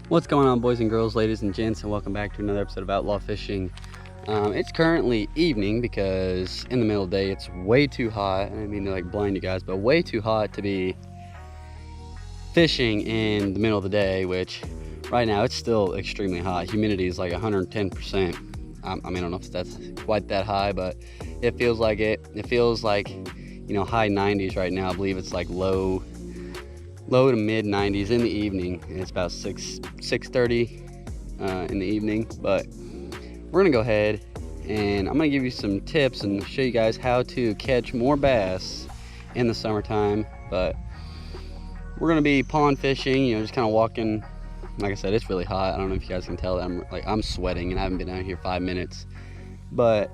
What's going on, boys and girls, ladies and gents, and welcome back to another episode of Outlaw Fishing. It's currently evening because in the middle of the day it's way too hot. I didn't mean to like blind you guys, but way too hot to be fishing in the middle of the day, which right now it's still extremely hot. Humidity is like 110%. I mean, I don't know if that's quite that high, but it feels like it. It feels like, you know, high 90s right now. I believe it's like low to mid 90s in the evening, and it's about 6:30 in the evening. But we're gonna go ahead and I'm gonna give you some tips and show you guys how to catch more bass in the summertime. But we're gonna be pond fishing, you know, just kind of walking. Like I said, it's really hot. I don't know if you guys can tell that I'm sweating and I haven't been out here 5 minutes. But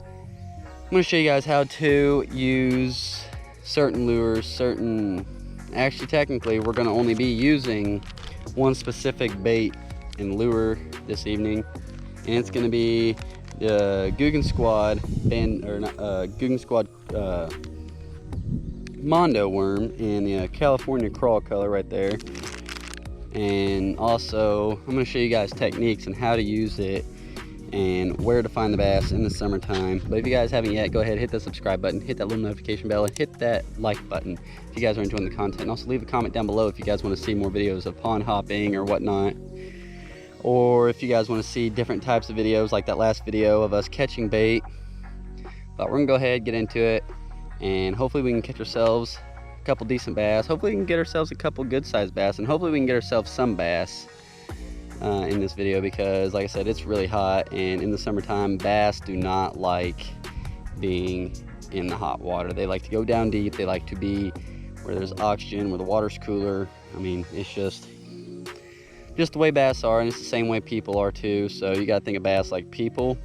I'm gonna show you guys how to use certain lures, actually, technically, we're going to only be using one specific bait and lure this evening, and it's going to be the Guggen Squad Mondo worm in the California crawl color right there. And also, I'm going to show you guys techniques and how to use it and where to find the bass in the summertime. But if you guys haven't yet, go ahead, hit that subscribe button, hit that little notification bell, and hit that like button if you guys are enjoying the content. And also leave a comment down below if you guys want to see more videos of pond hopping or whatnot, or if you guys want to see different types of videos like that last video of us catching bait. But we're gonna go ahead, get into it, and hopefully we can catch ourselves a couple decent bass. Hopefully we can get ourselves a couple good sized bass, and hopefully we can get ourselves some bass in this video, because like I said, it's really hot, and in the summertime bass do not like being in the hot water. They like to go down deep. They like to be where there's oxygen, where the water's cooler. I mean, it's just the way bass are, and it's the same way people are too. So you got to think of bass like people,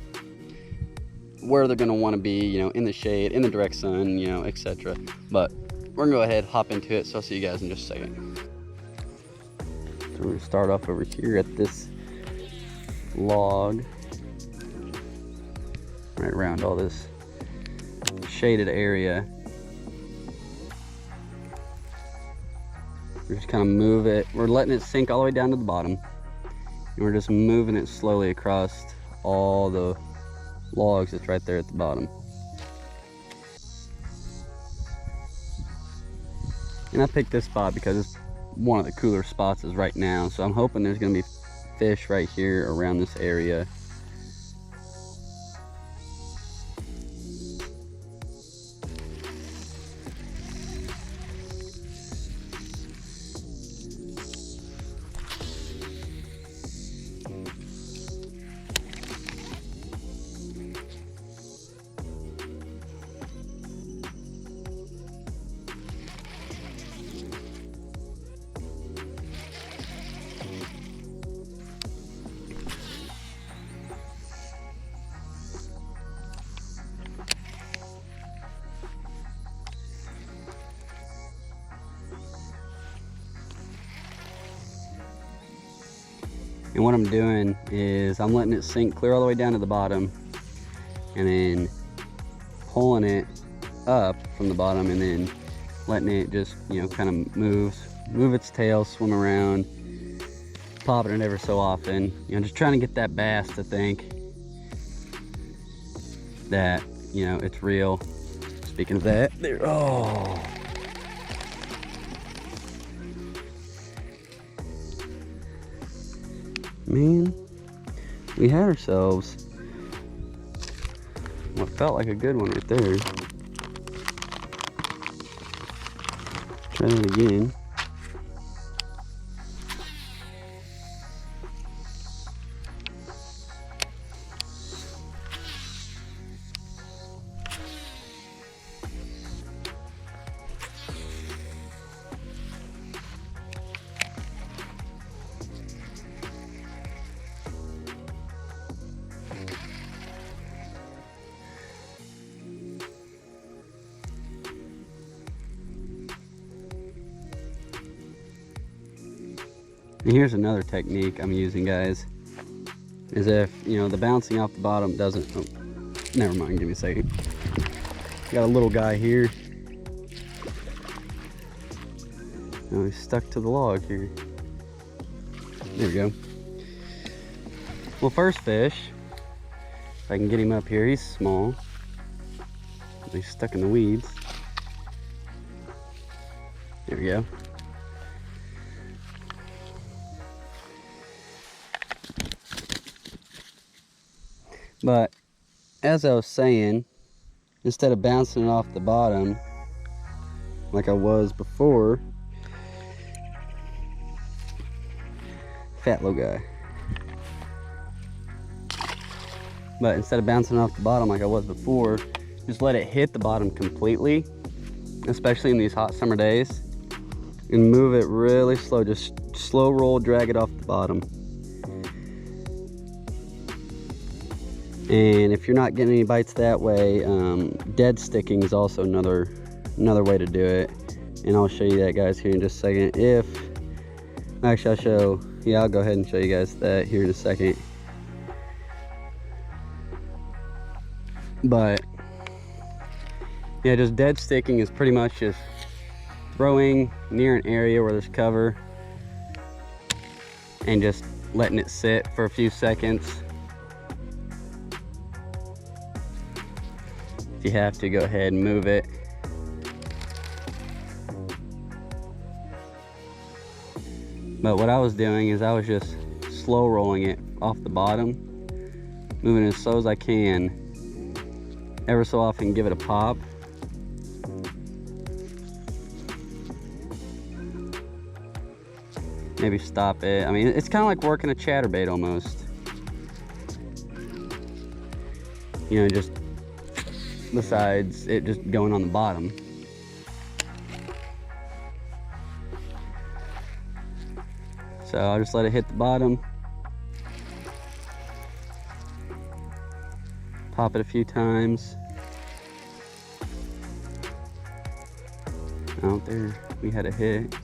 where they're going to want to be, you know, in the shade, in the direct sun, you know, etc. But we're gonna go ahead, hop into it, so I'll see you guys in just a second. So we're gonna start off over here at this log, right around all this shaded area. We're just kind of move it. We're letting it sink all the way down to the bottom, and we're just moving it slowly across all the logs that's right there at the bottom. And I picked this spot because it's one of the cooler spots is right now, so I'm hoping there's gonna be fish right here around this area. And what I'm doing is I'm letting it sink clear all the way down to the bottom, and then pulling it up from the bottom, and then letting it just, you know, kind of move its tail, swim around, popping it ever so often. You know, just trying to get that bass to think that, you know, it's real. Speaking of that, there, oh. Man, we had ourselves what felt like a good one right there. Try that again. And here's another technique I'm using, guys, is if, you know, the bouncing off the bottom doesn't, oh, never mind, give me a second. Got a little guy here. Oh, he's stuck to the log here. There we go. Well, first fish, if I can get him up here, he's small. He's stuck in the weeds. There we go. But as I was saying, instead of bouncing it off the bottom like I was before, fat little guy. But instead of bouncing off the bottom like I was before, just let it hit the bottom completely, especially in these hot summer days, and move it really slow. Just slow roll, drag it off the bottom. And if you're not getting any bites that way, dead sticking is also another way to do it, and I'll show you that, guys, here in just a second. I'll go ahead and show you guys that here in a second. But yeah, just dead sticking is pretty much just throwing near an area where there's cover and just letting it sit for a few seconds. If you have to, go ahead and move it. But what I was doing is I was just slow rolling it off the bottom, moving it as slow as I can. Ever so often give it a pop. Maybe stop it. I mean, it's kind of like working a chatterbait almost. You know, just besides it just going on the bottom. So I'll just let it hit the bottom. Pop it a few times. Out there, we had a hit.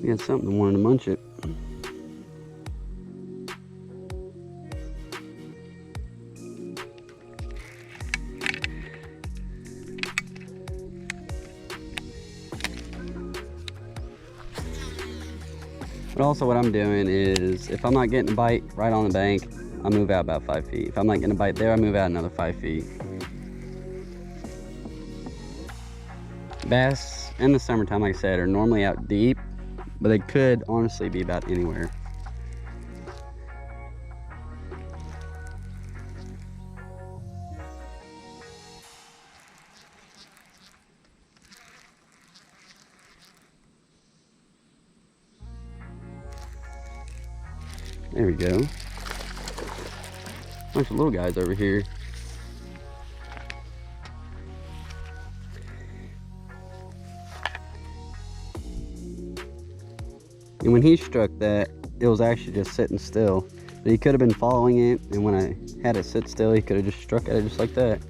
We had something that wanted to munch it. But also what I'm doing is, if I'm not getting a bite right on the bank, I move out about 5 feet. If I'm not getting a bite there, I move out another 5 feet. Bass in the summertime, like I said, are normally out deep, but they could honestly be about anywhere. There we go. Bunch of little guys over here. And when he struck that, it was actually just sitting still. But he could have been following it, and when I had it sit still, he could have just struck at it just like that.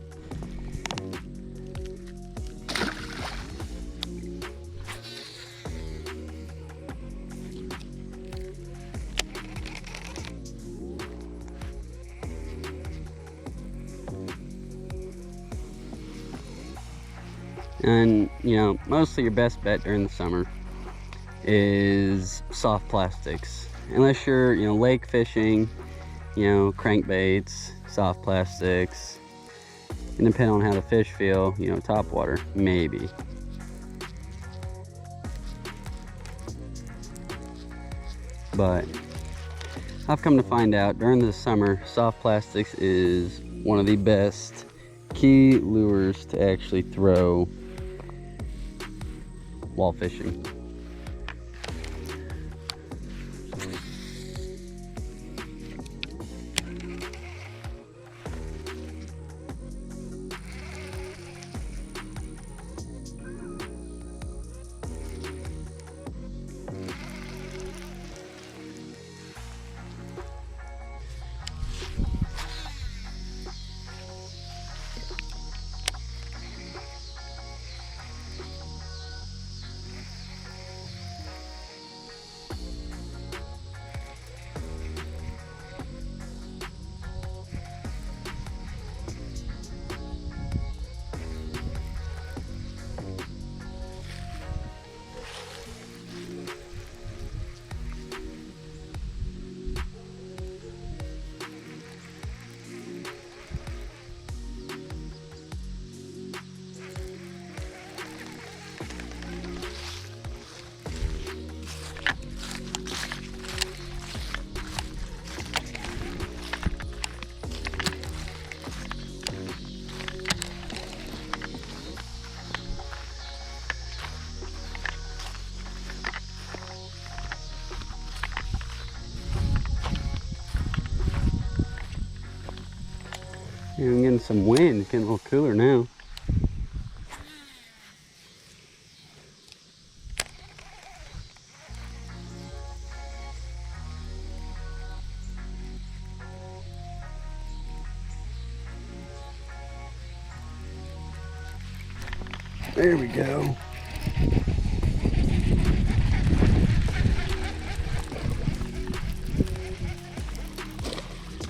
And, you know, mostly your best bet during the summer is soft plastics. Unless you're, you know, lake fishing, you know, crankbaits, soft plastics. And depending on how the fish feel, you know, topwater, maybe. But I've come to find out during the summer, soft plastics is one of the best key lures to actually throw while fishing. getting some wind. It's getting a little cooler now. There we go.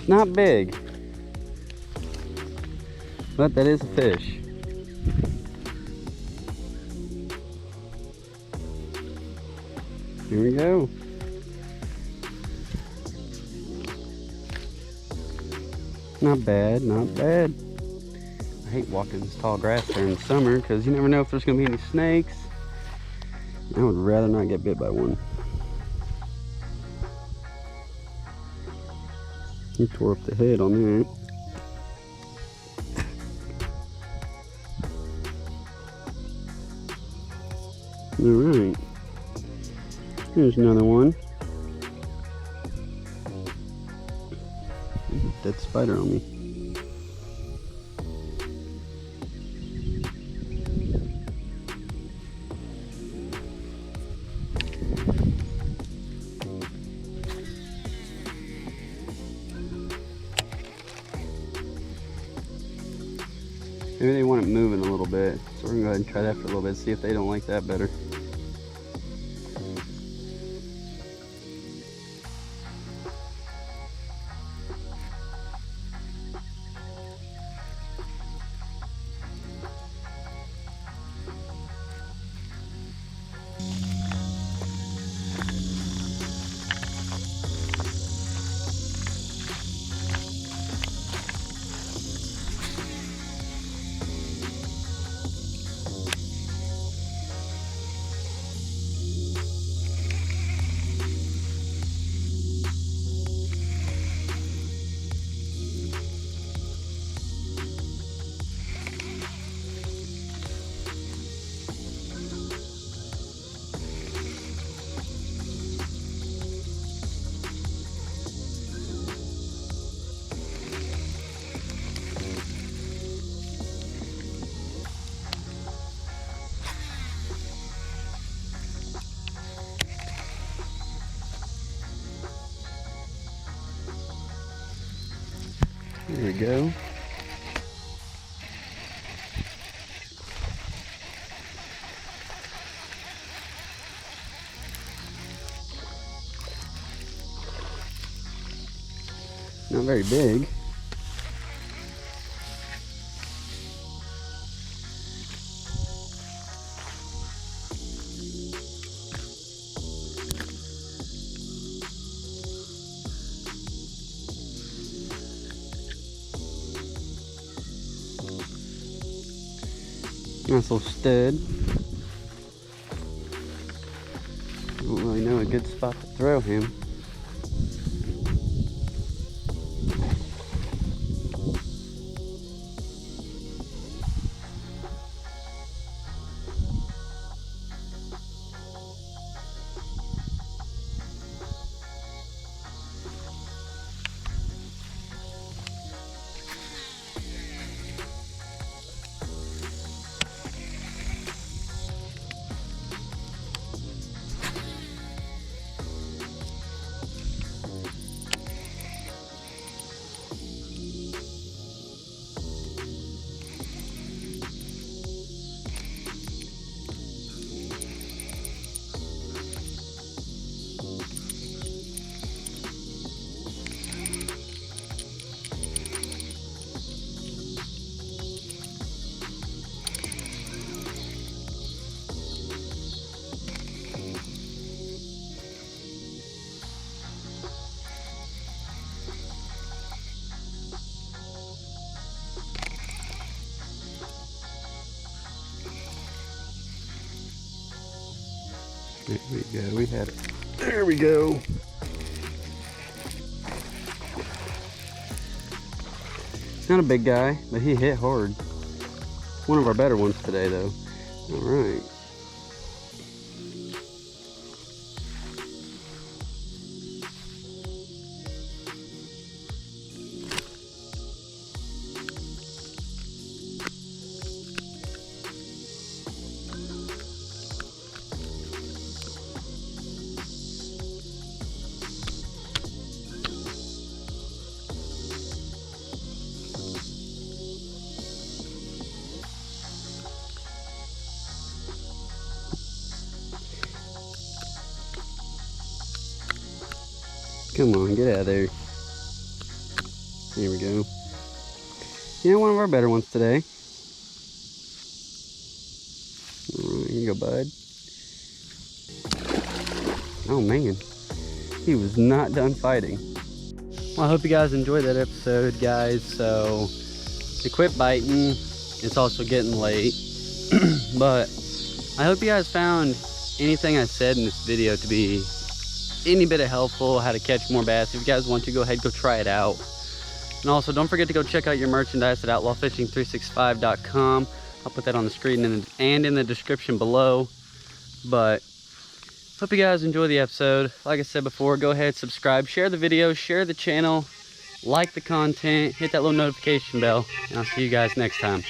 Not big, but that is a fish. Here we go. Not bad, not bad. I hate walking this tall grass during the summer because you never know if there's going to be any snakes. I would rather not get bit by one. You tore up the head on that. Alright. Here's another one. Dead spider on me. Maybe they want it moving a little bit, so we're gonna go ahead and try that for a little bit, see if they don't like that better. There we go. Not very big. Nice little stud. Don't really know a good spot to throw him. There we go, we had it. There we go. Not a big guy, but he hit hard. One of our better ones today though. All right. Come on, get out of there. Here we go. Yeah, one of our better ones today. Alright, here you go, bud. Oh man, he was not done fighting. Well, I hope you guys enjoyed that episode, guys. So, they quit biting. It's also getting late. But I hope you guys found anything I said in this video to be any bit of helpful, how to catch more bass. If you guys want to, go ahead, go try it out. And also, don't forget to go check out your merchandise at OutLawFishing365.com. I'll put that on the screen and in the description below. But hope you guys enjoy the episode. Like I said before, go ahead, subscribe, share the video, share the channel, like the content, hit that little notification bell, and I'll see you guys next time.